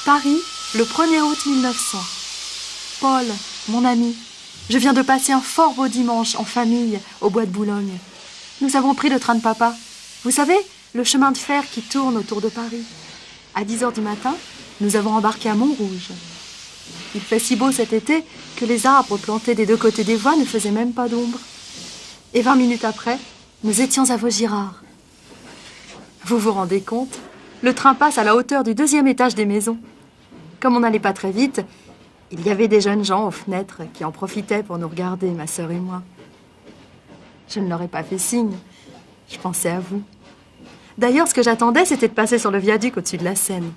Paris, le 1er août 1900. Paul, mon ami, je viens de passer un fort beau dimanche en famille au bois de Boulogne. Nous avons pris le train de papa. Vous savez, le chemin de fer qui tourne autour de Paris. À 10 h du matin, nous avons embarqué à Montrouge. Il fait si beau cet été que les arbres plantés des deux côtés des voies ne faisaient même pas d'ombre. Et 20 minutes après, nous étions à Vaugirard. Vous vous rendez compte? Le train passe à la hauteur du 2e étage des maisons. Comme on n'allait pas très vite, il y avait des jeunes gens aux fenêtres qui en profitaient pour nous regarder, ma sœur et moi. Je ne leur ai pas fait signe. Je pensais à vous. D'ailleurs, ce que j'attendais, c'était de passer sur le viaduc au-dessus de la Seine.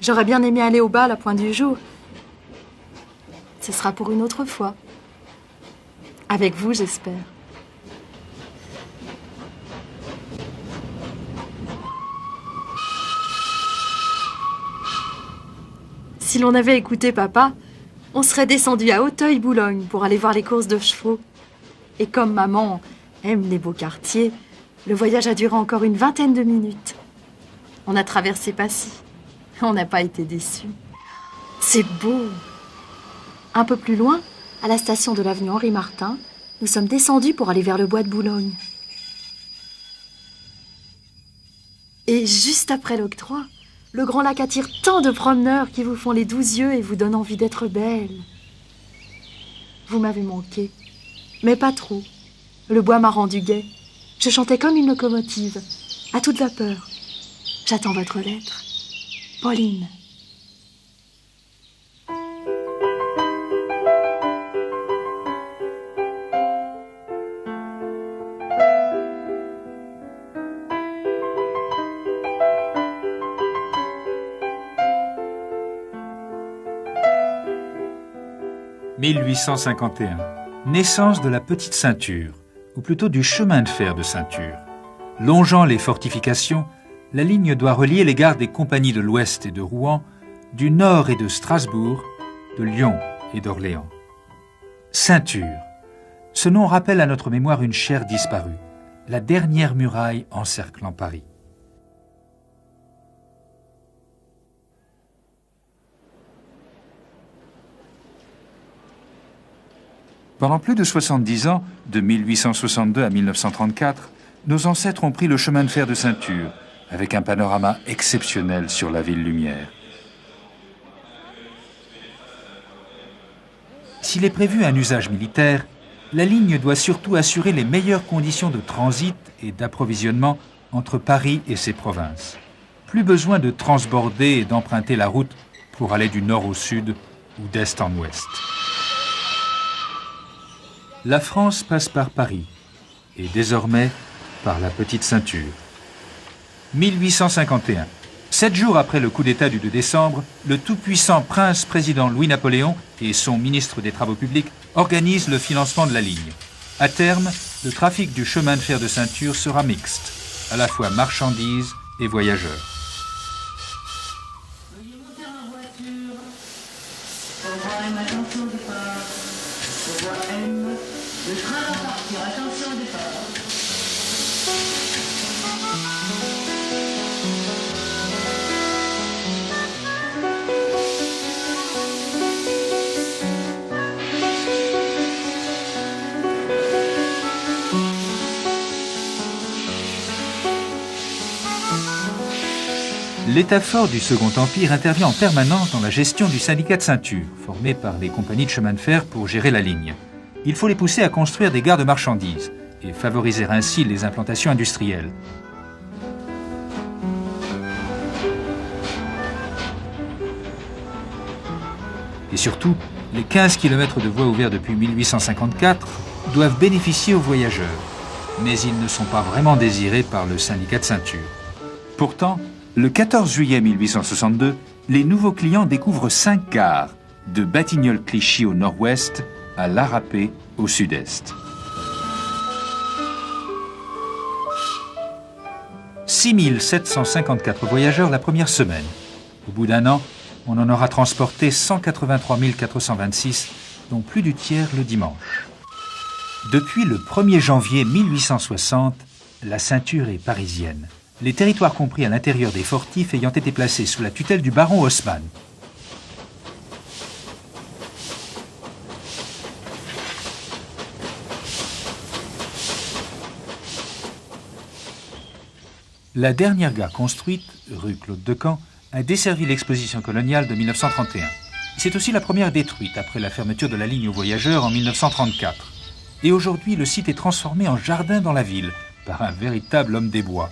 J'aurais bien aimé aller au bal à Point du Jour. Ce sera pour une autre fois. Avec vous, j'espère. Si l'on avait écouté papa, on serait descendu à Auteuil-Boulogne pour aller voir les courses de chevaux. Et comme maman aime les beaux quartiers, le voyage a duré encore une 20aine de minutes. On a traversé Passy. On n'a pas été déçus. C'est beau. Un peu plus loin, à la station de l'avenue Henri-Martin, nous sommes descendus pour aller vers le bois de Boulogne. Et juste après l'octroi, le Grand Lac attire tant de promeneurs qui vous font les doux yeux et vous donnent envie d'être belle. Vous m'avez manqué, mais pas trop. Le bois m'a rendu gai. Je chantais comme une locomotive, à toute vapeur. J'attends votre lettre. Pauline. « 1851. Naissance de la petite ceinture, ou plutôt du chemin de fer de ceinture. Longeant les fortifications, la ligne doit relier les gares des compagnies de l'Ouest et de Rouen, du Nord et de Strasbourg, de Lyon et d'Orléans. Ceinture. Ce nom rappelle à notre mémoire une chaire disparue, la dernière muraille encerclant Paris. Pendant plus de 70 ans, de 1862 à 1934, nos ancêtres ont pris le chemin de fer de ceinture, avec un panorama exceptionnel sur la ville lumière. S'il est prévu un usage militaire, la ligne doit surtout assurer les meilleures conditions de transit et d'approvisionnement entre Paris et ses provinces. Plus besoin de transborder et d'emprunter la route pour aller du nord au sud ou d'est en ouest. La France passe par Paris, et désormais par la petite ceinture. 1851. 7 jours après le coup d'État du 2 décembre, le tout-puissant prince-président Louis-Napoléon et son ministre des Travaux publics organisent le financement de la ligne. À terme, le trafic du chemin de fer de ceinture sera mixte, à la fois marchandises et voyageurs. Le train va partir, attention au départ. L'État fort du Second Empire intervient en permanence dans la gestion du syndicat de ceinture, formé par les compagnies de chemin de fer pour gérer la ligne. Il faut les pousser à construire des gares de marchandises et favoriser ainsi les implantations industrielles. Et surtout, les 15 km de voies ouvertes depuis 1854 doivent bénéficier aux voyageurs, mais ils ne sont pas vraiment désirés par le syndicat de ceinture. Pourtant, le 14 juillet 1862, les nouveaux clients découvrent 5 gares, de Batignolles-Clichy au nord-ouest à La Râpée au sud-est. 6 754 voyageurs la première semaine. Au bout d'un an, on en aura transporté 183 426, dont plus du tiers le dimanche. Depuis le 1er janvier 1860, la ceinture est parisienne. les territoires compris à l'intérieur des fortifs ayant été placés sous la tutelle du baron Haussmann. La dernière gare construite, rue Claude Decamps, a desservi l'exposition coloniale de 1931. C'est aussi la première détruite après la fermeture de la ligne aux voyageurs en 1934. Et aujourd'hui, le site est transformé en jardin dans la ville par un véritable homme des bois.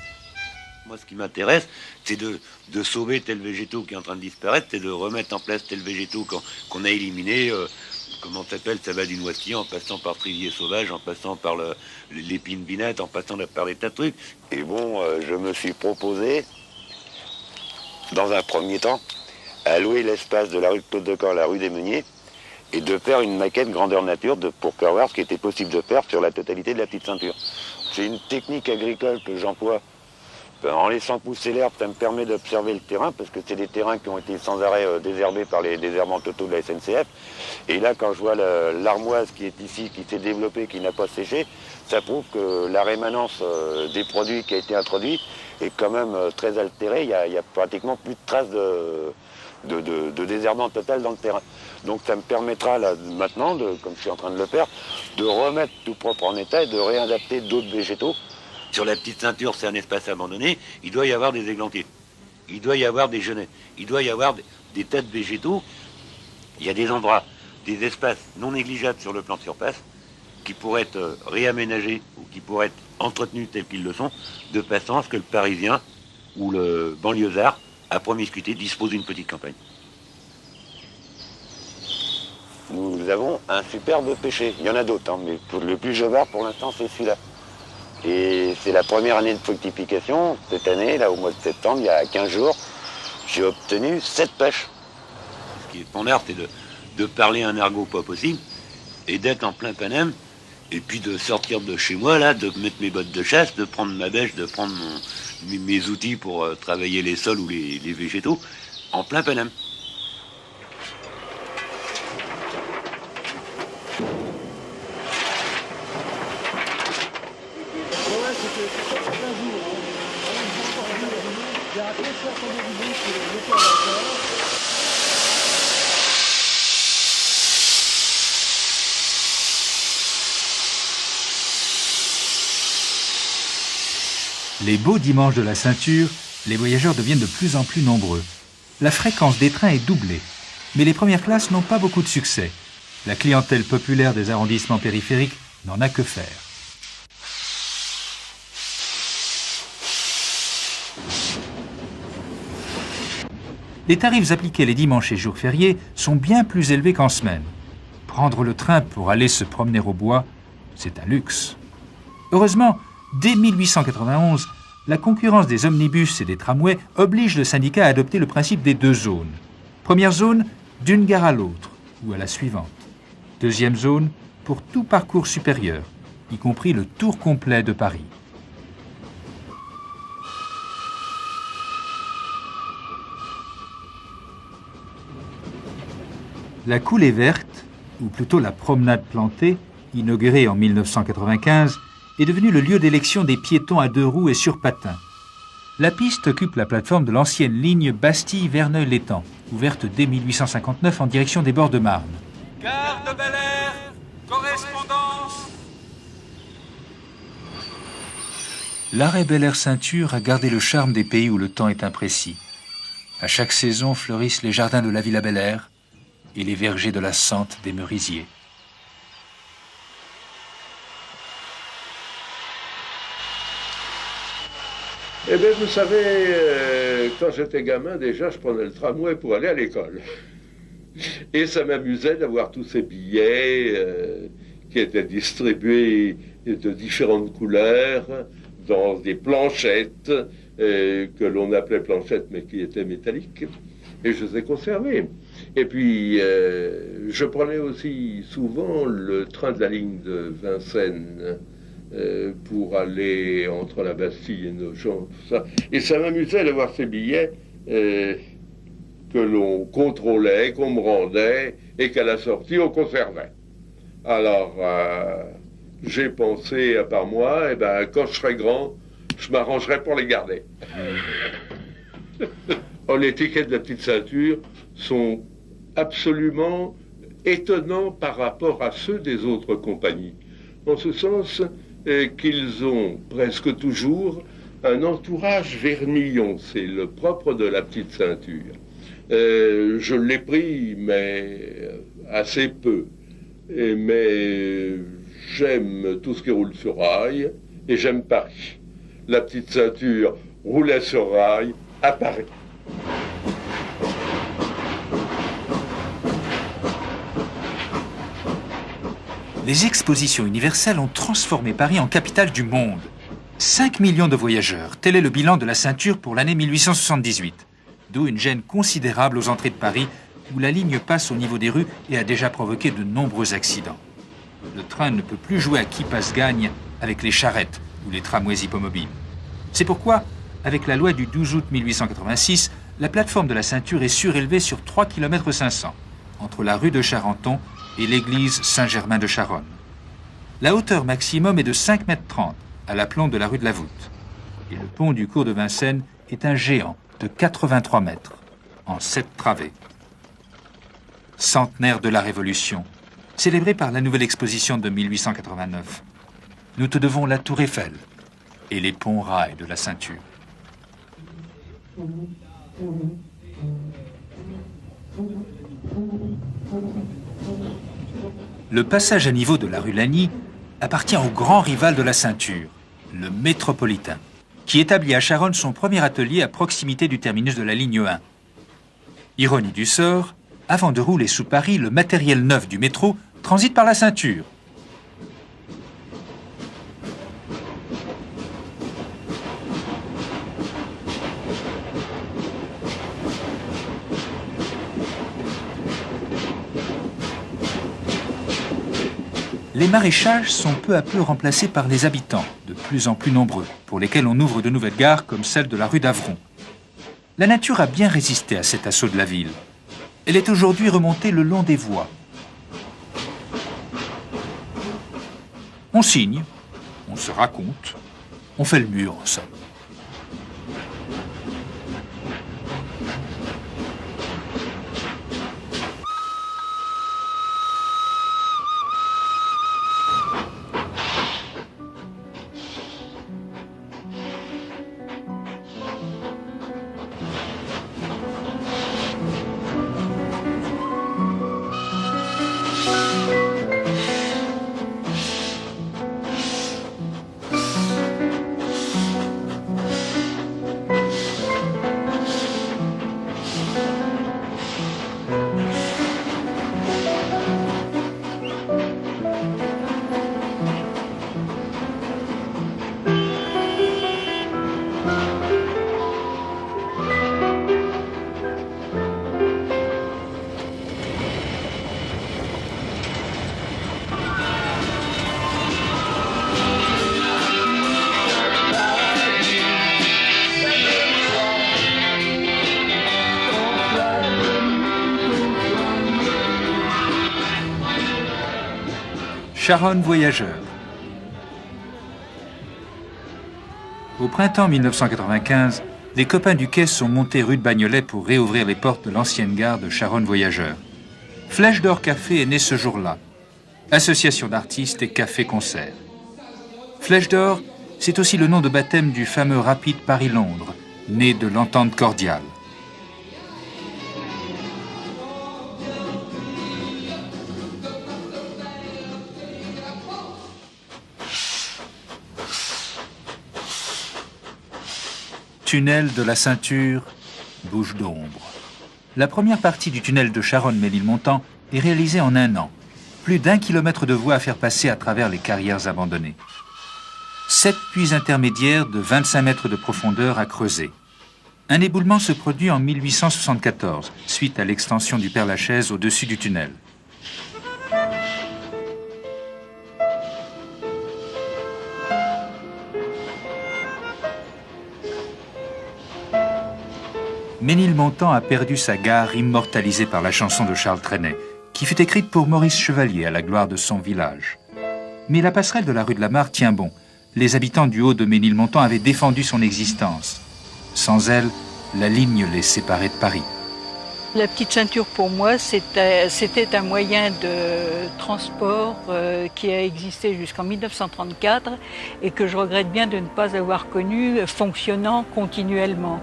Moi, ce qui m'intéresse, c'est de sauver tel végétaux qui est en train de disparaître, c'est de remettre en place tel végétaux qu'on a éliminé. Comment s'appelle, ça va du noisetier, en passant par trivier sauvage, en passant par l'épine binette, en passant par des tas de trucs. Et bon, je me suis proposé, dans un premier temps, à louer l'espace de la rue Claude Decamps à la rue des Meuniers et de faire une maquette grandeur nature pour voir ce qui était possible de faire sur la totalité de la petite ceinture. C'est une technique agricole que j'emploie. En laissant pousser l'herbe, ça me permet d'observer le terrain, parce que c'est des terrains qui ont été sans arrêt désherbés par les désherbants totaux de la SNCF. Et là, quand je vois l'armoise qui est ici, qui s'est développée, qui n'a pas séché, ça prouve que la rémanence des produits qui a été introduit est quand même très altérée. Il y a pratiquement plus de traces de désherbant total dans le terrain. Donc ça me permettra là, maintenant, comme je suis en train de le faire, de remettre tout propre en état et de réadapter d'autres végétaux. Sur la petite ceinture, c'est un espace abandonné, il doit y avoir des églantiers, il doit y avoir des genêts, il doit y avoir des tas de végétaux. Il y a des endroits, des espaces non négligeables sur le plan de surface qui pourraient être réaménagés ou qui pourraient être entretenus tels qu'ils le sont, de façon à ce que le Parisien ou le banlieusard, à promiscuité, dispose d'une petite campagne. Nous avons un superbe pêcher, il y en a d'autres, hein, mais le plus jovard pour l'instant c'est celui-là. Et c'est la première année de fructification. Cette année, là, au mois de septembre, il y a 15 jours, j'ai obtenu 7 pêches. Ce qui est standard, c'est de parler un argot pas possible et d'être en plein Panem. Et puis de sortir de chez moi, là, de mettre mes bottes de chasse, de prendre ma bêche, de prendre mes outils pour travailler les sols ou les végétaux en plein Panem. Les beaux dimanches de la ceinture, les voyageurs deviennent de plus en plus nombreux. La fréquence des trains est doublée, mais les premières classes n'ont pas beaucoup de succès. La clientèle populaire des arrondissements périphériques n'en a que faire. Les tarifs appliqués les dimanches et jours fériés sont bien plus élevés qu'en semaine. Prendre le train pour aller se promener au bois, c'est un luxe. Heureusement, dès 1891, la concurrence des omnibus et des tramways oblige le syndicat à adopter le principe des 2 zones. Première zone, d'une gare à l'autre ou à la suivante. Deuxième zone, pour tout parcours supérieur, y compris le tour complet de Paris. La coulée verte, ou plutôt la promenade plantée, inaugurée en 1995, est devenue le lieu d'élection des piétons à 2 roues et sur patins. La piste occupe la plateforme de l'ancienne ligne Bastille-Verneuil-l'Étang, ouverte dès 1859 en direction des bords de Marne. Gare de Bel-Air, correspondance. L'arrêt Bel-Air Ceinture a gardé le charme des pays où le temps est imprécis. À chaque saison fleurissent les jardins de la Villa Bel-Air et les vergers de la Sente des Merisiers. Eh bien, vous savez, quand j'étais gamin, déjà, je prenais le tramway pour aller à l'école. Et ça m'amusait d'avoir tous ces billets qui étaient distribués de différentes couleurs dans des planchettes que l'on appelait planchettes, mais qui étaient métalliques. Et je les ai conservées. Et puis, je prenais aussi souvent le train de la ligne de Vincennes pour aller entre la Bastille et Nogent, tout ça. Et ça m'amusait de voir ces billets que l'on contrôlait, qu'on me rendait, et qu'à la sortie, on conservait. Alors, j'ai pensé, à part moi, eh ben, quand je serai grand, je m'arrangerai pour les garder. Oh, les tickets de la petite ceinture sont absolument étonnants par rapport à ceux des autres compagnies. En ce sens qu'ils ont presque toujours un entourage vermillon. C'est le propre de la petite ceinture. Je l'ai pris, mais assez peu. Mais j'aime tout ce qui roule sur rail et j'aime Paris. La petite ceinture roulait sur rail à Paris. Les expositions universelles ont transformé Paris en capitale du monde. 5 millions de voyageurs, tel est le bilan de la ceinture pour l'année 1878. D'où une gêne considérable aux entrées de Paris, où la ligne passe au niveau des rues et a déjà provoqué de nombreux accidents. Le train ne peut plus jouer à qui passe gagne avec les charrettes ou les tramways hippomobiles. C'est pourquoi, avec la loi du 12 août 1886, la plateforme de la ceinture est surélevée sur 3 km 500, entre la rue de Charenton et l'église Saint-Germain de Charonne. La hauteur maximum est de 5,30 m à l'aplomb de la rue de la Voûte. Et le pont du cours de Vincennes est un géant de 83 mètres, en 7 travées. Centenaire de la Révolution, célébré par la nouvelle exposition de 1889. Nous te devons la Tour Eiffel et les ponts-rails de la ceinture. Le passage à niveau de la rue Lagny appartient au grand rival de la ceinture, le Métropolitain, qui établit à Charonne son premier atelier à proximité du terminus de la ligne 1. Ironie du sort, avant de rouler sous Paris, le matériel neuf du métro transite par la ceinture. Les maraîchages sont peu à peu remplacés par les habitants, de plus en plus nombreux, pour lesquels on ouvre de nouvelles gares comme celle de la rue d'Avron. La nature a bien résisté à cet assaut de la ville. Elle est aujourd'hui remontée le long des voies. On signe, on se raconte, on fait le mur en somme. Charonne voyageur. Au printemps 1995, les copains du quai sont montés rue de Bagnolet pour réouvrir les portes de l'ancienne gare de Charonne voyageur. Flèche d'Or Café est né ce jour-là. Association d'artistes et café-concert. Flèche d'Or, c'est aussi le nom de baptême du fameux rapide Paris-Londres, né de l'entente cordiale. Tunnel de la ceinture, bouche d'ombre. La première partie du tunnel de Charonne-Ménilmontant est réalisée en 1 an. Plus d'1 kilomètre de voies à faire passer à travers les carrières abandonnées. 7 puits intermédiaires de 25 mètres de profondeur à creuser. Un éboulement se produit en 1874, suite à l'extension du Père-Lachaise au-dessus du tunnel. Ménilmontant a perdu sa gare immortalisée par la chanson de Charles Trenet, qui fut écrite pour Maurice Chevalier à la gloire de son village. Mais la passerelle de la rue de la Mare tient bon, Les habitants du haut de Ménilmontant avaient défendu son existence. Sans elle, la ligne les séparait de Paris. La petite ceinture, pour moi, c'était un moyen de transport qui a existé jusqu'en 1934 et que je regrette bien de ne pas avoir connu fonctionnant continuellement.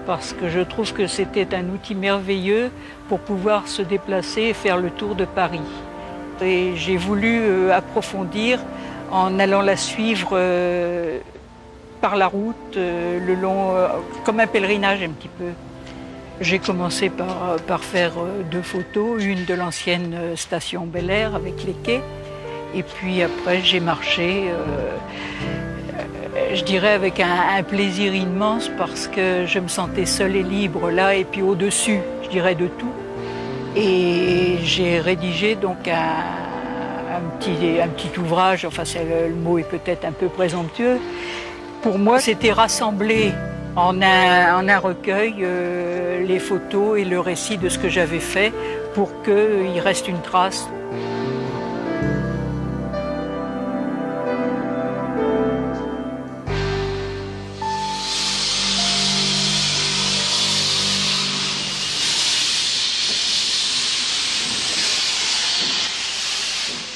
Parce que je trouve que c'était un outil merveilleux pour pouvoir se déplacer et faire le tour de Paris. Et j'ai voulu approfondir en allant la suivre par la route, le long, comme un pèlerinage un petit peu. J'ai commencé par faire 2 photos, une de l'ancienne station Bel Air avec les quais, et puis après j'ai marché, je dirais avec un plaisir immense parce que je me sentais seule et libre là, et puis au-dessus, je dirais, de tout. Et j'ai rédigé donc un petit ouvrage, enfin le mot est peut-être un peu présomptueux. Pour moi, c'était rassembler en un recueil les photos et le récit de ce que j'avais fait pour qu'il reste une trace.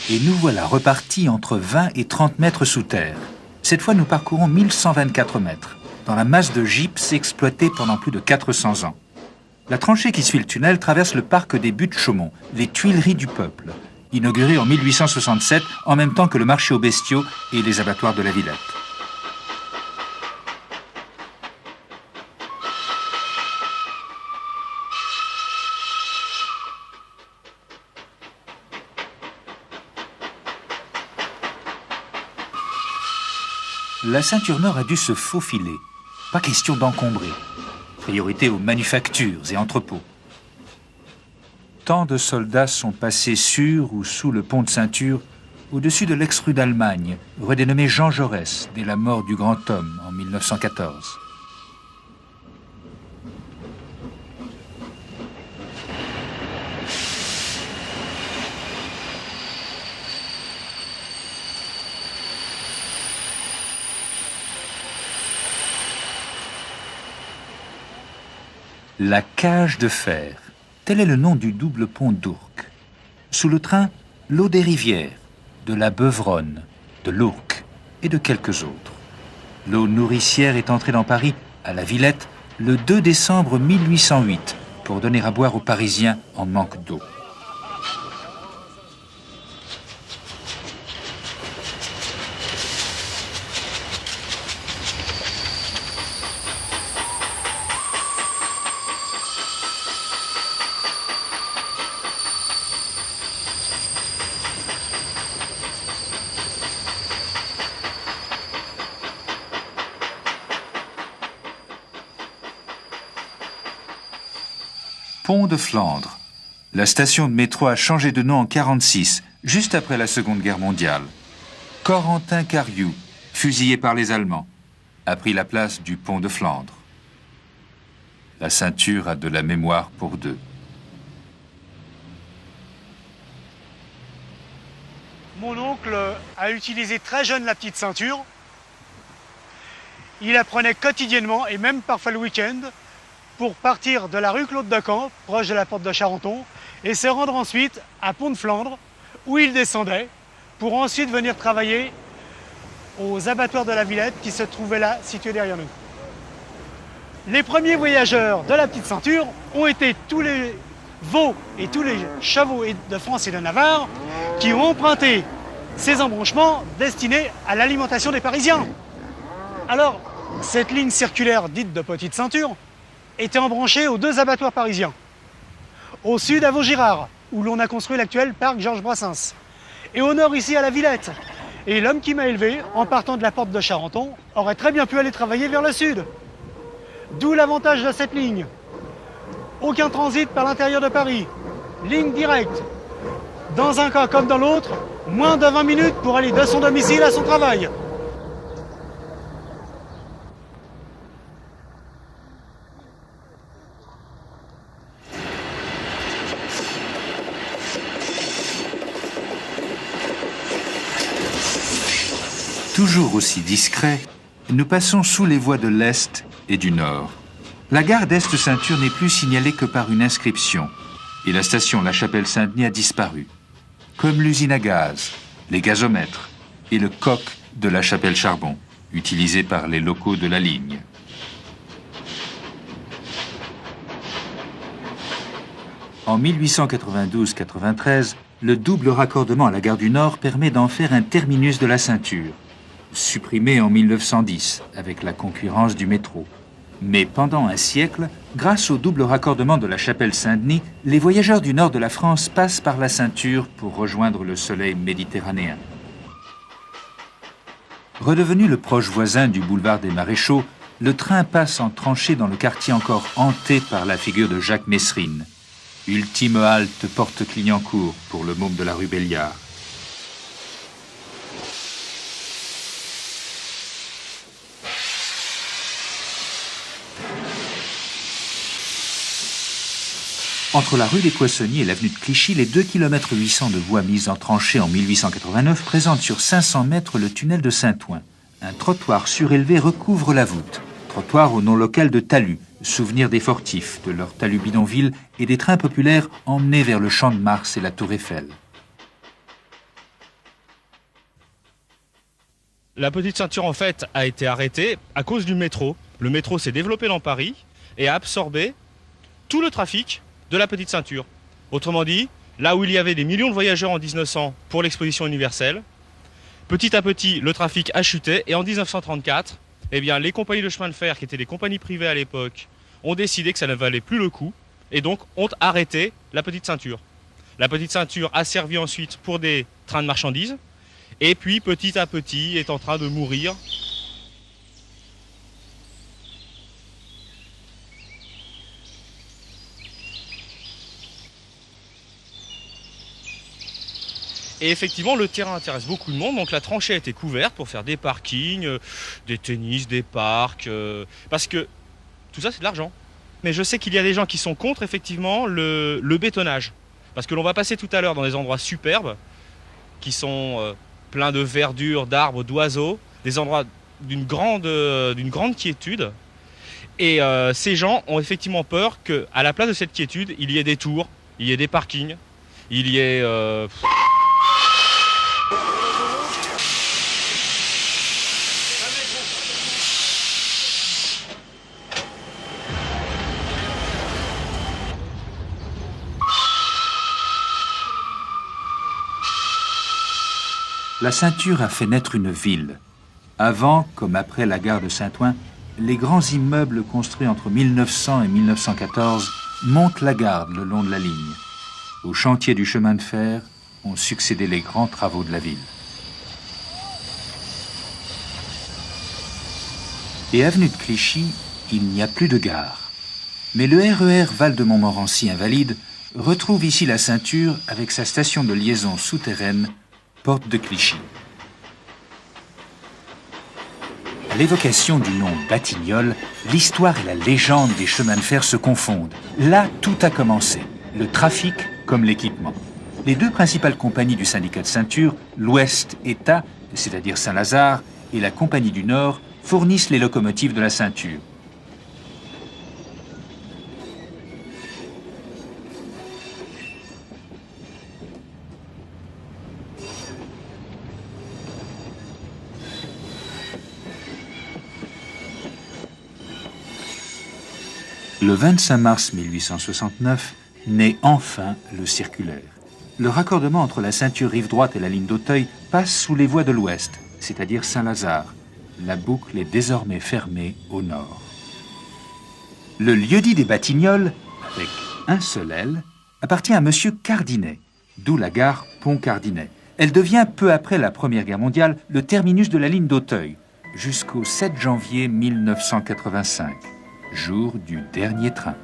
Et nous voilà repartis entre 20 et 30 mètres sous terre. Cette fois, nous parcourons 1124 mètres, dans la masse de gypse exploitée pendant plus de 400 ans. La tranchée qui suit le tunnel traverse le parc des Buttes-Chaumont, les Tuileries du peuple, inauguré en 1867, en même temps que le marché aux bestiaux et les abattoirs de la Villette. La ceinture nord a dû se faufiler. Pas question d'encombrer. Priorité aux manufactures et entrepôts. Tant de soldats sont passés sur ou sous le pont de ceinture, au-dessus de l'ex-rue d'Allemagne, redénommé Jean Jaurès, dès la mort du grand homme en 1914. La cage de fer, tel est le nom du double pont d'Ourcq. Sous le train, l'eau des rivières, de la Beuvronne, de l'Ourcq et de quelques autres. L'eau nourricière est entrée dans Paris, à la Villette, le 2 décembre 1808, pour donner à boire aux Parisiens en manque d'eau. Pont de Flandre. La station de métro a changé de nom en 1946, juste après la Seconde Guerre mondiale. Corentin Cariou, fusillé par les Allemands, a pris la place du pont de Flandre. La ceinture a de la mémoire pour 2. Mon oncle a utilisé très jeune la petite ceinture. Il la prenait quotidiennement et même parfois le week-end pour partir de la rue Claude-Decamps, proche de la porte de Charenton, et se rendre ensuite à Pont de Flandre, où il descendait, pour ensuite venir travailler aux abattoirs de la Villette, qui se trouvaient là, situés derrière nous. Les premiers voyageurs de la petite ceinture ont été tous les veaux et tous les chevaux de France et de Navarre qui ont emprunté ces embranchements destinés à l'alimentation des Parisiens. Alors, cette ligne circulaire dite de petite ceinture était embranchée aux 2 abattoirs parisiens. Au sud, à Vaugirard, où l'on a construit l'actuel parc Georges Brassens. Et au nord, ici, à la Villette. Et l'homme qui m'a élevé, en partant de la porte de Charenton, aurait très bien pu aller travailler vers le sud. D'où l'avantage de cette ligne. Aucun transit par l'intérieur de Paris. Ligne directe. Dans un cas comme dans l'autre, moins de 20 minutes pour aller de son domicile à son travail. Toujours aussi discret, nous passons sous les voies de l'Est et du Nord. La gare d'Est-Ceinture n'est plus signalée que par une inscription, et la station La Chapelle-Saint-Denis a disparu, comme l'usine à gaz, les gazomètres et le coq de La Chapelle-Charbon, utilisé par les locaux de la ligne. En 1892-93, le double raccordement à la gare du Nord permet d'en faire un terminus de la ceinture, supprimé en 1910 avec la concurrence du métro. Mais pendant un siècle, grâce au double raccordement de la Chapelle-Saint-Denis, les voyageurs du nord de la France passent par la ceinture pour rejoindre le soleil méditerranéen. Redevenu le proche voisin du boulevard des Maréchaux, le train passe en tranchée dans le quartier encore hanté par la figure de Jacques Messrine. Ultime halte porte Clignancourt pour le môme de la rue Belliard. Entre la rue des Poissonniers et l'avenue de Clichy, les 2,8 km de voies mises en tranchée en 1889 présentent sur 500 mètres le tunnel de Saint-Ouen. Un trottoir surélevé recouvre la voûte. Trottoir au nom local de talus, souvenir des fortifs, de leur talus bidonville et des trains populaires emmenés vers le Champ de Mars et la Tour Eiffel. La petite ceinture, en fait, a été arrêtée à cause du métro. Le métro s'est développé dans Paris et a absorbé tout le trafic de la petite ceinture. Autrement dit, là où il y avait des millions de voyageurs en 1900 pour l'exposition universelle, petit à petit, le trafic a chuté et en 1934, eh bien, les compagnies de chemin de fer, qui étaient des compagnies privées à l'époque, ont décidé que ça ne valait plus le coup et donc ont arrêté la petite ceinture. La petite ceinture a servi ensuite pour des trains de marchandises et puis petit à petit est en train de mourir. Et effectivement, le terrain intéresse beaucoup de monde, donc la tranchée a été couverte pour faire des parkings, des tennis, des parcs, parce que tout ça c'est de l'argent. Mais je sais qu'il y a des gens qui sont contre effectivement le bétonnage, parce que l'on va passer tout à l'heure dans des endroits superbes, qui sont pleins de verdure, d'arbres, d'oiseaux, des endroits d'une grande quiétude. Et ces gens ont effectivement peur qu'à la place de cette quiétude, il y ait des tours, il y ait des parkings, il y ait... La ceinture a fait naître une ville. Avant, comme après la gare de Saint-Ouen, les grands immeubles construits entre 1900 et 1914 montent la garde le long de la ligne. Au chantier du chemin de fer ont succédé les grands travaux de la ville. Et avenue de Clichy, il n'y a plus de gare. Mais le RER Val-de-Montmorency Invalide retrouve ici la ceinture avec sa station de liaison souterraine, Porte de Clichy. À l'évocation du nom Batignolles, l'histoire et la légende des chemins de fer se confondent. Là, tout a commencé, le trafic comme l'équipement. Les deux principales compagnies du syndicat de ceinture, l'Ouest-État, c'est-à-dire Saint-Lazare, et la Compagnie du Nord, fournissent les locomotives de la ceinture. Le 25 mars 1869 naît enfin le circulaire. Le raccordement entre la ceinture rive droite et la ligne d'Auteuil passe sous les voies de l'Ouest, c'est-à-dire Saint-Lazare. La boucle est désormais fermée au nord. Le lieu-dit des Batignolles, avec un seul L, appartient à M. Cardinet, d'où la gare Pont-Cardinet. Elle devient peu après la Première Guerre mondiale le terminus de la ligne d'Auteuil, jusqu'au 7 janvier 1985. Jour du dernier train.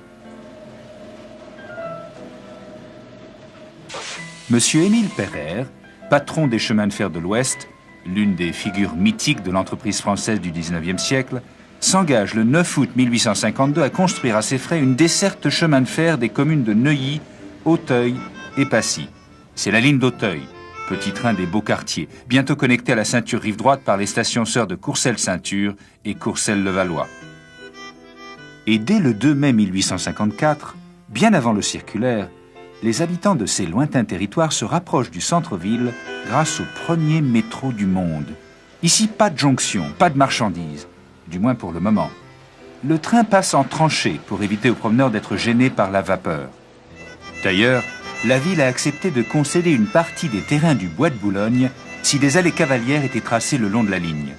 Monsieur Émile Pereire, patron des chemins de fer de l'Ouest, l'une des figures mythiques de l'entreprise française du XIXe siècle, s'engage le 9 août 1852 à construire à ses frais une desserte chemin de fer des communes de Neuilly, Auteuil et Passy. C'est la ligne d'Auteuil, petit train des beaux quartiers, bientôt connecté à la ceinture rive droite par les stations sœurs de Courcelles-Ceinture et Courcelles-Levallois. Et dès le 2 mai 1854, bien avant le circulaire, les habitants de ces lointains territoires se rapprochent du centre-ville grâce au premier métro du monde. Ici, pas de jonction, pas de marchandises, du moins pour le moment. Le train passe en tranchée pour éviter aux promeneurs d'être gênés par la vapeur. D'ailleurs, la ville a accepté de concéder une partie des terrains du bois de Boulogne si des allées cavalières étaient tracées le long de la ligne.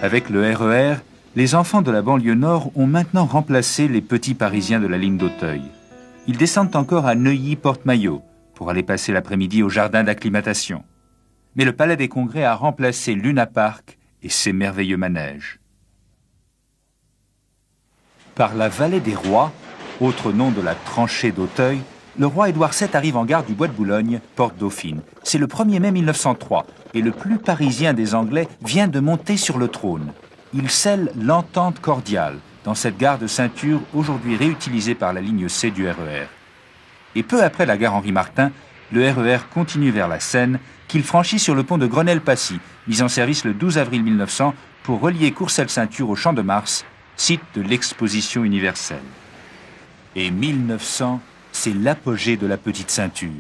Avec le RER, les enfants de la banlieue nord ont maintenant remplacé les petits Parisiens de la ligne d'Auteuil. Ils descendent encore à Neuilly-Porte-Maillot pour aller passer l'après-midi au jardin d'acclimatation. Mais le Palais des Congrès a remplacé Luna Park et ses merveilleux manèges. Par la vallée des Rois, autre nom de la tranchée d'Auteuil, le roi Édouard VII arrive en gare du Bois de Boulogne, porte Dauphine. C'est le 1er mai 1903 et le plus parisien des Anglais vient de monter sur le trône. Il scelle l'entente cordiale dans cette gare de ceinture aujourd'hui réutilisée par la ligne C du RER. Et peu après la gare Henri-Martin, le RER continue vers la Seine qu'il franchit sur le pont de Grenelle-Passy, mis en service le 12 avril 1900 pour relier Courcelles-Ceinture au Champ de Mars, site de l'exposition universelle. Et 1900, c'est l'apogée de la petite ceinture,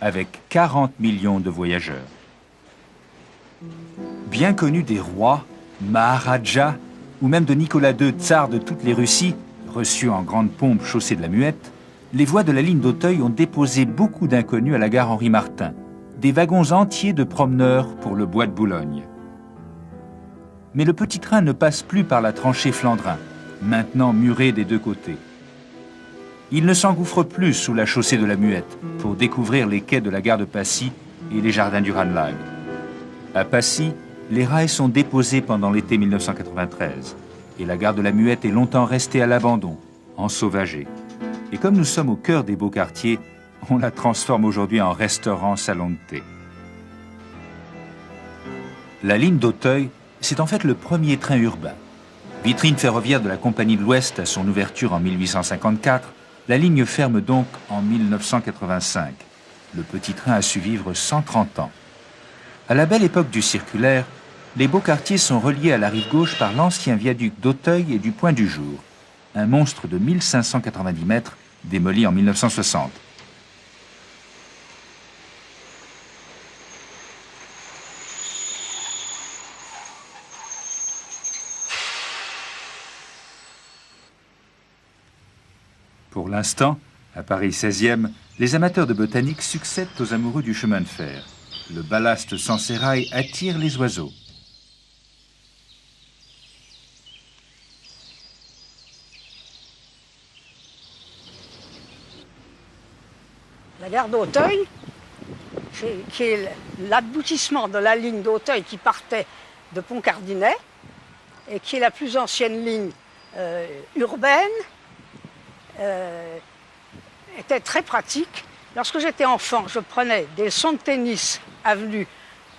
avec 40 millions de voyageurs. Bien connu des rois, Maharajas, ou même de Nicolas II, tsar de toutes les Russies, reçu en grande pompe chaussée de la Muette, les voies de la ligne d'Auteuil ont déposé beaucoup d'inconnus à la gare Henri-Martin, des wagons entiers de promeneurs pour le Bois de Boulogne. Mais le petit train ne passe plus par la tranchée Flandrin, maintenant murée des deux côtés. Il ne s'engouffre plus sous la chaussée de la Muette pour découvrir les quais de la gare de Passy et les jardins du Ranelagh. À Passy, les rails sont déposés pendant l'été 1993 et la gare de la Muette est longtemps restée à l'abandon, ensauvagée. Et comme nous sommes au cœur des beaux quartiers, on la transforme aujourd'hui en restaurant-salon de thé. La ligne d'Auteuil, c'est en fait le premier train urbain. Vitrine ferroviaire de la Compagnie de l'Ouest à son ouverture en 1854, la ligne ferme donc en 1985. Le petit train a su vivre 130 ans. À la belle époque du circulaire, les beaux quartiers sont reliés à la rive gauche par l'ancien viaduc d'Auteuil et du Point du Jour, un monstre de 1590 mètres démoli en 1960. Pour l'instant, à Paris 16e, les amateurs de botanique succèdent aux amoureux du chemin de fer. Le ballast sans sérail attire les oiseaux. La gare d'Auteuil, qui est l'aboutissement de la ligne d'Auteuil qui partait de Pont-Cardinet et qui est la plus ancienne ligne urbaine, était très pratique. Lorsque j'étais enfant, je prenais des leçons de tennis avenue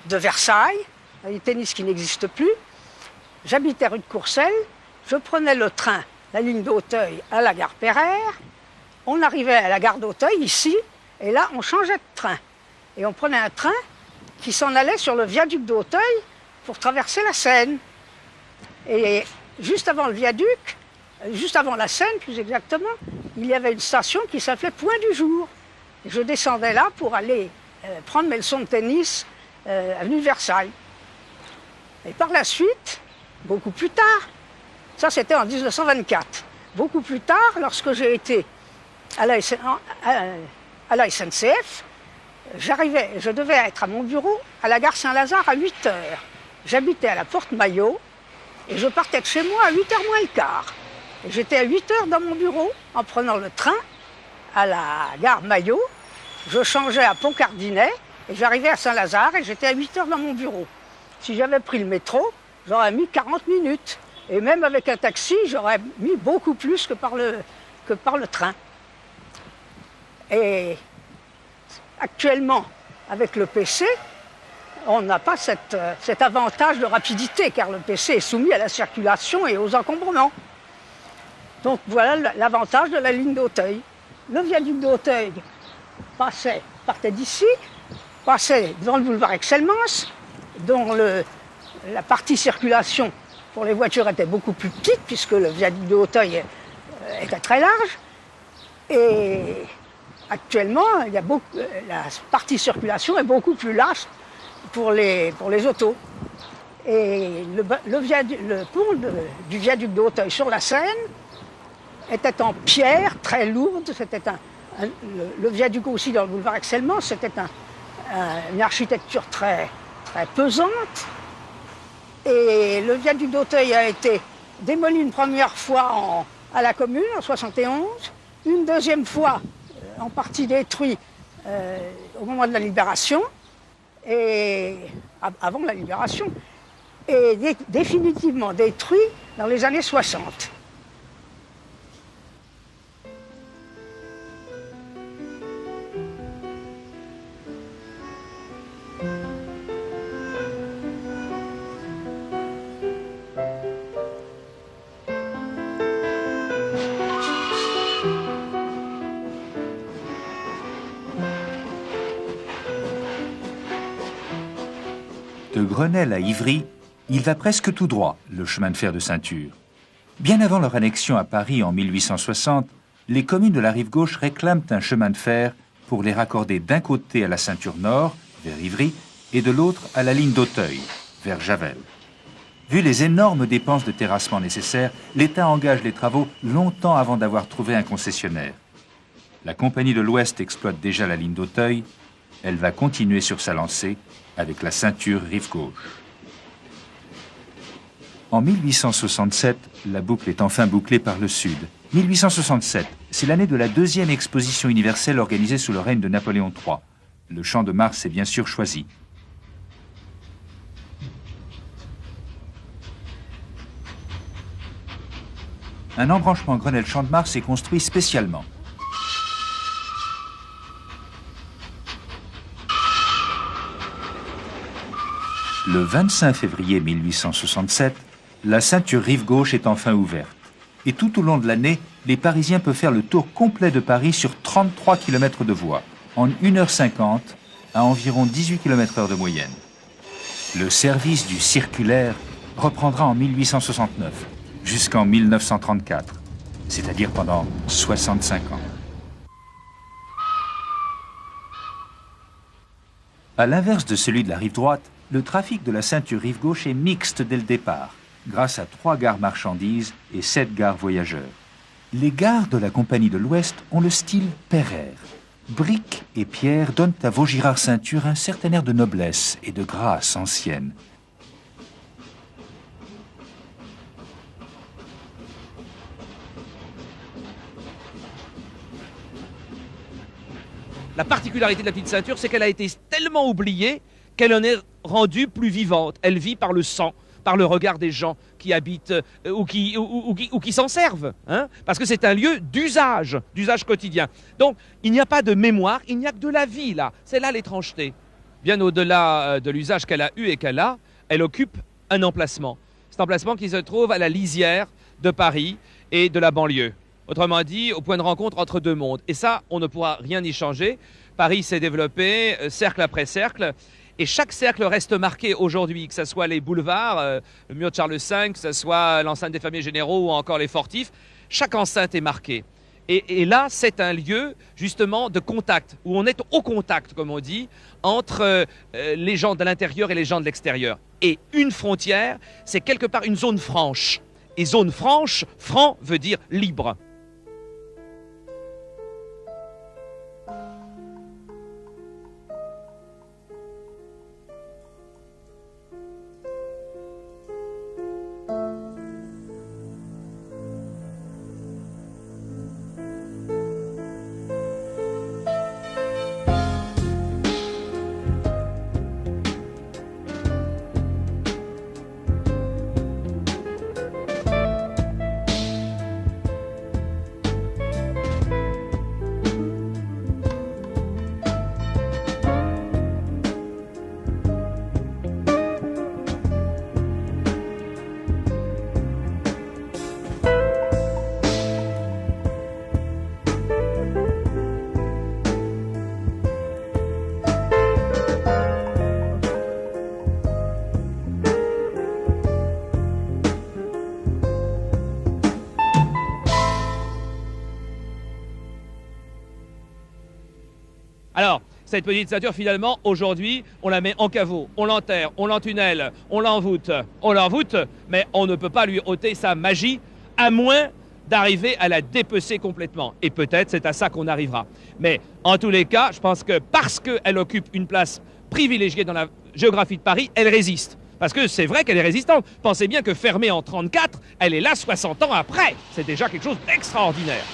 de Versailles, des tennis qui n'existent plus. J'habitais rue de Courcelles, je prenais le train, la ligne d'Auteuil à la gare Pereire. On arrivait à la gare d'Auteuil ici, et là on changeait de train. Et on prenait un train qui s'en allait sur le viaduc d'Auteuil pour traverser la Seine. Et juste avant le viaduc, juste avant la Seine plus exactement, il y avait une station qui s'appelait Point du Jour. Et je descendais là pour aller prendre mes leçons de tennis avenue de Versailles. Et par la suite, beaucoup plus tard, ça c'était en 1924, beaucoup plus tard, lorsque j'ai été à la SNCF, je devais être à mon bureau à la gare Saint-Lazare à 8 h. J'habitais à la Porte Maillot et je partais de chez moi à 8 h moins le quart. Et j'étais à 8 h dans mon bureau en prenant le train à la gare Maillot. Je changeais à Pont-Cardinet et j'arrivais à Saint-Lazare et j'étais à 8 h dans mon bureau. Si j'avais pris le métro, j'aurais mis 40 minutes. Et même avec un taxi, j'aurais mis beaucoup plus que par le train. Et actuellement, avec le PC, on n'a pas cet avantage de rapidité, car le PC est soumis à la circulation et aux encombrements. Donc voilà l'avantage de la ligne d'Auteuil. Le viaduc d'Auteuil passait partait d'ici, passait dans le boulevard Excellence, dont la partie circulation pour les voitures était beaucoup plus petite, puisque le viaduc de Hauteuil était très large. Et actuellement, la partie circulation est beaucoup plus large pour les autos. Et le pont du viaduc de Hauteuil sur la Seine était en pierre très lourde. C'était le viaduc aussi dans le boulevard Excellence, c'était une architecture très, très pesante. Et le viaduc d'Hauteuil a été démoli une première fois à la Commune en 71, une deuxième fois en partie détruit au moment de la Libération, et avant la Libération, et définitivement détruit dans les années 60. De Grenelle à Ivry, il va presque tout droit, le chemin de fer de ceinture. Bien avant leur annexion à Paris en 1860, les communes de la rive gauche réclament un chemin de fer pour les raccorder d'un côté à la ceinture nord, vers Ivry, et de l'autre à la ligne d'Auteuil, vers Javel. Vu les énormes dépenses de terrassement nécessaires, l'État engage les travaux longtemps avant d'avoir trouvé un concessionnaire. La Compagnie de l'Ouest exploite déjà la ligne d'Auteuil. Elle va continuer sur sa lancée avec la ceinture rive gauche. En 1867, la boucle est enfin bouclée par le Sud. 1867, c'est l'année de la deuxième exposition universelle organisée sous le règne de Napoléon III. Le Champ de Mars est bien sûr choisi. Un embranchement Grenelle-Champ de Mars est construit spécialement. Le 25 février 1867, la ceinture rive gauche est enfin ouverte. Et tout au long de l'année, les Parisiens peuvent faire le tour complet de Paris sur 33 km de voies, en 1h50, à environ 18 km/h de moyenne. Le service du circulaire reprendra en 1869, jusqu'en 1934, c'est-à-dire pendant 65 ans. À l'inverse de celui de la rive droite, le trafic de la ceinture rive gauche est mixte dès le départ, grâce à 3 gares marchandises et 7 gares voyageurs. Les gares de la Compagnie de l'Ouest ont le style Pereire. Briques et pierres donnent à Vaugirard-Ceinture un certain air de noblesse et de grâce ancienne. La particularité de la petite ceinture, c'est qu'elle a été tellement oubliée qu'elle en est rendue plus vivante. Elle vit par le sang, par le regard des gens qui habitent ou qui s'en servent. Hein, parce que c'est un lieu d'usage quotidien. Donc, il n'y a pas de mémoire, il n'y a que de la vie, là. C'est là l'étrangeté. Bien au-delà de l'usage qu'elle a eu et qu'elle a, elle occupe un emplacement. Cet emplacement qui se trouve à la lisière de Paris et de la banlieue. Autrement dit, au point de rencontre entre deux mondes. Et ça, on ne pourra rien y changer. Paris s'est développé, cercle après cercle. Et chaque cercle reste marqué aujourd'hui, que ce soit les boulevards, le mur de Charles V, que ce soit l'enceinte des familles généraux ou encore les fortifs. Chaque enceinte est marquée. Et là, c'est un lieu, justement, de contact, où on est au contact, comme on dit, entre les gens de l'intérieur et les gens de l'extérieur. Et une frontière, c'est quelque part une zone franche. Et zone franche, franc veut dire libre. Alors, cette petite ceinture, finalement, aujourd'hui, on la met en caveau, on l'enterre, on l'entunnelle, on l'envoûte, mais on ne peut pas lui ôter sa magie, à moins d'arriver à la dépecer complètement. Et peut-être c'est à ça qu'on arrivera. Mais en tous les cas, je pense que parce qu'elle occupe une place privilégiée dans la géographie de Paris, elle résiste. Parce que c'est vrai qu'elle est résistante. Pensez bien que fermée en 1934, elle est là 60 ans après. C'est déjà quelque chose d'extraordinaire.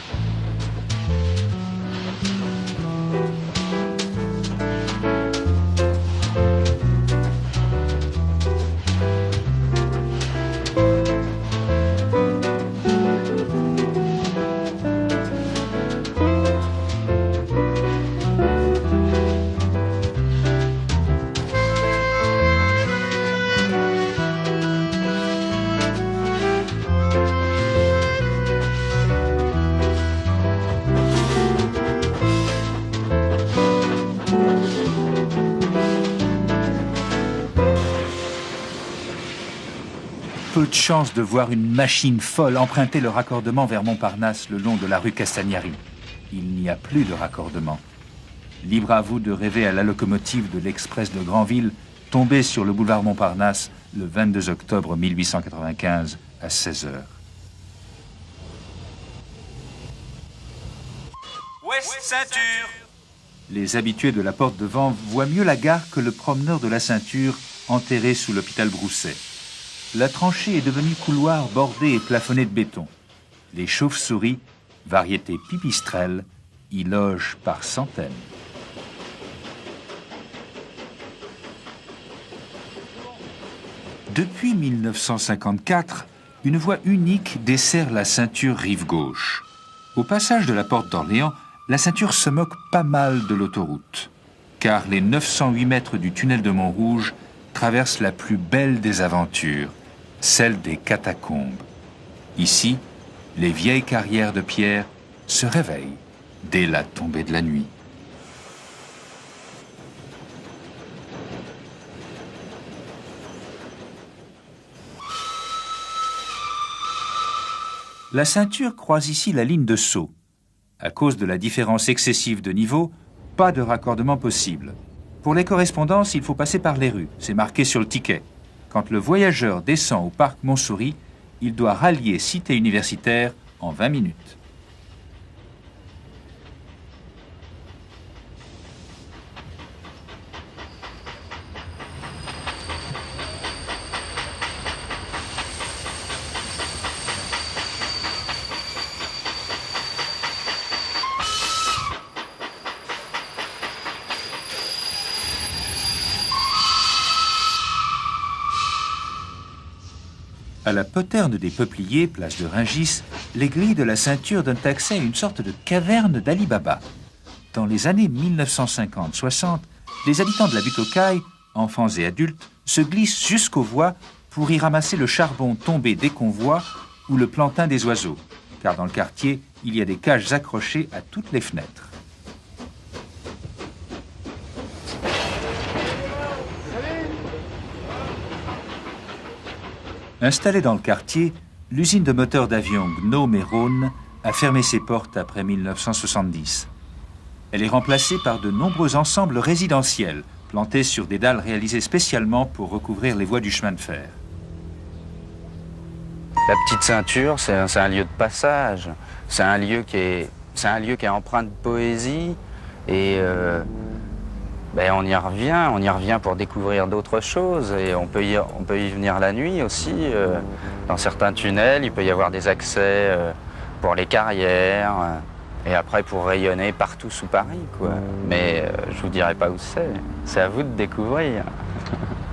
Peu de chance de voir une machine folle emprunter le raccordement vers Montparnasse le long de la rue Castagnari. Il n'y a plus de raccordement. Libre à vous de rêver à la locomotive de l'express de Granville tombée sur le boulevard Montparnasse le 22 octobre 1895 à 16h. Ouest Ceinture. Les habitués de la porte de Vanves voient mieux la gare que le promeneur de la Ceinture enterré sous l'hôpital Broussais. La tranchée est devenue couloir bordé et plafonné de béton. Les chauves-souris, variété pipistrelle, y logent par centaines. Depuis 1954, une voie unique dessert la Ceinture rive gauche. Au passage de la porte d'Orléans, la Ceinture se moque pas mal de l'autoroute, car les 908 mètres du tunnel de Montrouge traversent la plus belle des aventures, celle des catacombes. Ici, les vieilles carrières de pierre se réveillent dès la tombée de la nuit. La Ceinture croise ici la ligne de Sceaux. À cause de la différence excessive de niveau, pas de raccordement possible. Pour les correspondances, il faut passer par les rues, c'est marqué sur le ticket. Quand le voyageur descend au parc Montsouris, il doit rallier Cité Universitaire en 20 minutes. À la poterne des Peupliers, place de Rungis, les grilles de la Ceinture donnent accès à une sorte de caverne d'Ali Baba. Dans les années 1950-60, les habitants de la butte aux Cailles, enfants et adultes, se glissent jusqu'aux voies pour y ramasser le charbon tombé des convois ou le plantain des oiseaux, car dans le quartier, il y a des cages accrochées à toutes les fenêtres. Installée dans le quartier, l'usine de moteurs d'avion Gnome et Rhône a fermé ses portes après 1970. Elle est remplacée par de nombreux ensembles résidentiels, plantés sur des dalles réalisées spécialement pour recouvrir les voies du chemin de fer. La petite Ceinture, c'est un lieu de passage. C'est un lieu qui est empreint de poésie et on y revient pour découvrir d'autres choses et on peut y venir la nuit aussi. Dans certains tunnels, il peut y avoir des accès pour les carrières et après pour rayonner partout sous Paris, quoi. Mais je vous dirai pas où c'est à vous de découvrir.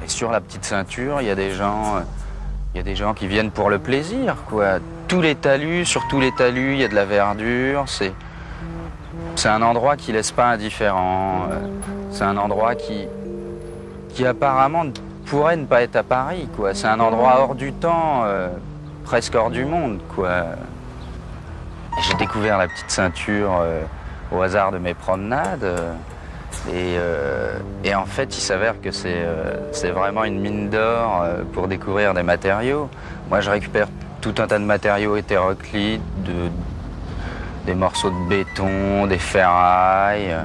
Et sur la petite Ceinture, il y a des gens qui viennent pour le plaisir, quoi. Tous les talus, sur tous les talus, il y a de la verdure, c'est un endroit qui laisse pas indifférent. C'est un endroit qui apparemment pourrait ne pas être à Paris, quoi. C'est un endroit hors du temps, presque hors du monde, quoi. J'ai découvert la petite Ceinture au hasard de mes promenades. Et en fait, il s'avère que c'est vraiment une mine d'or pour découvrir des matériaux. Moi, je récupère tout un tas de matériaux hétéroclites, des morceaux de béton, des ferrailles.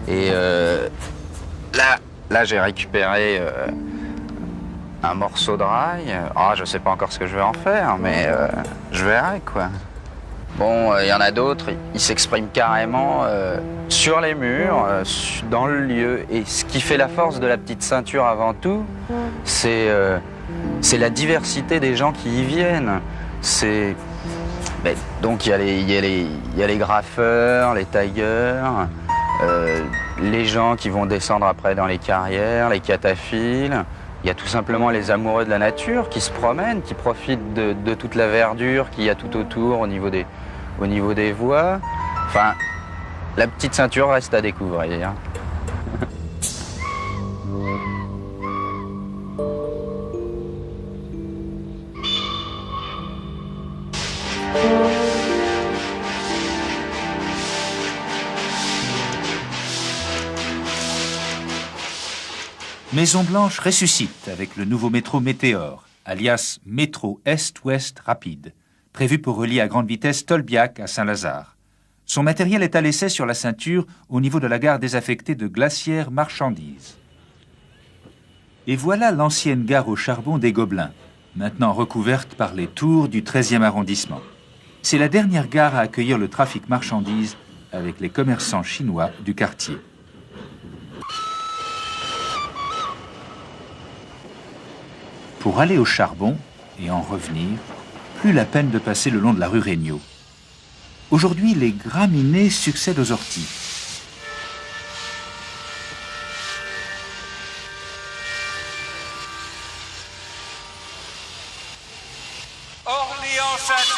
Et là j'ai récupéré un morceau de rail. Ah, je sais pas encore ce que je vais en faire, mais je verrai, quoi. Bon, il y en a d'autres, ils s'expriment carrément sur les murs, dans le lieu. Et ce qui fait la force de la petite ceinture avant tout, c'est la diversité des gens qui y viennent. Donc il y a les graffeurs, les tailleurs, les gens qui vont descendre après dans les carrières, les cataphiles. Il y a tout simplement les amoureux de la nature qui se promènent, qui profitent de toute la verdure qu'il y a tout autour au niveau des voies. Enfin, la petite ceinture reste à découvrir. Maison Blanche ressuscite avec le nouveau métro Météore, alias métro Est-Ouest rapide, prévu pour relier à grande vitesse Tolbiac à Saint-Lazare. Son matériel est à l'essai sur la ceinture au niveau de la gare désaffectée de Glacière-Marchandises. Et voilà l'ancienne gare au charbon des Gobelins, maintenant recouverte par les tours du 13e arrondissement. C'est la dernière gare à accueillir le trafic marchandises avec les commerçants chinois du quartier. Pour aller au charbon et en revenir, plus la peine de passer le long de la rue Regnault. Aujourd'hui, les graminées succèdent aux orties. Orléans-Ceinture.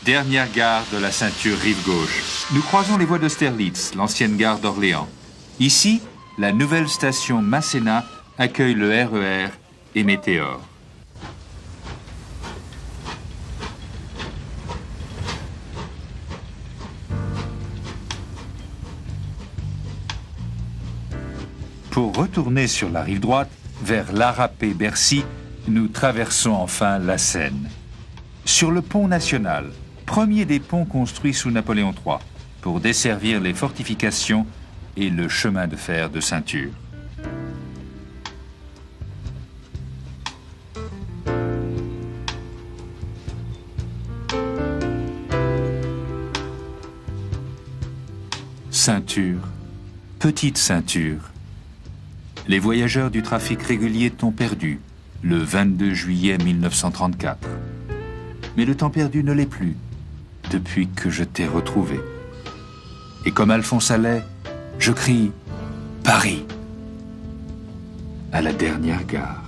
Dernière gare de la ceinture rive gauche. Nous croisons les voies d'Austerlitz, l'ancienne gare d'Orléans. Ici, la nouvelle station Masséna accueille le RER et Météore. Pour retourner sur la rive droite, vers l'Arapé-Bercy, nous traversons enfin la Seine. Sur le pont national, premier des ponts construits sous Napoléon III, pour desservir les fortifications et le chemin de fer de ceinture. Ceinture, petite ceinture. Les voyageurs du trafic régulier t'ont perdu le 22 juillet 1934. Mais le temps perdu ne l'est plus depuis que je t'ai retrouvé. Et comme Alphonse Allais, je crie Paris à la dernière gare.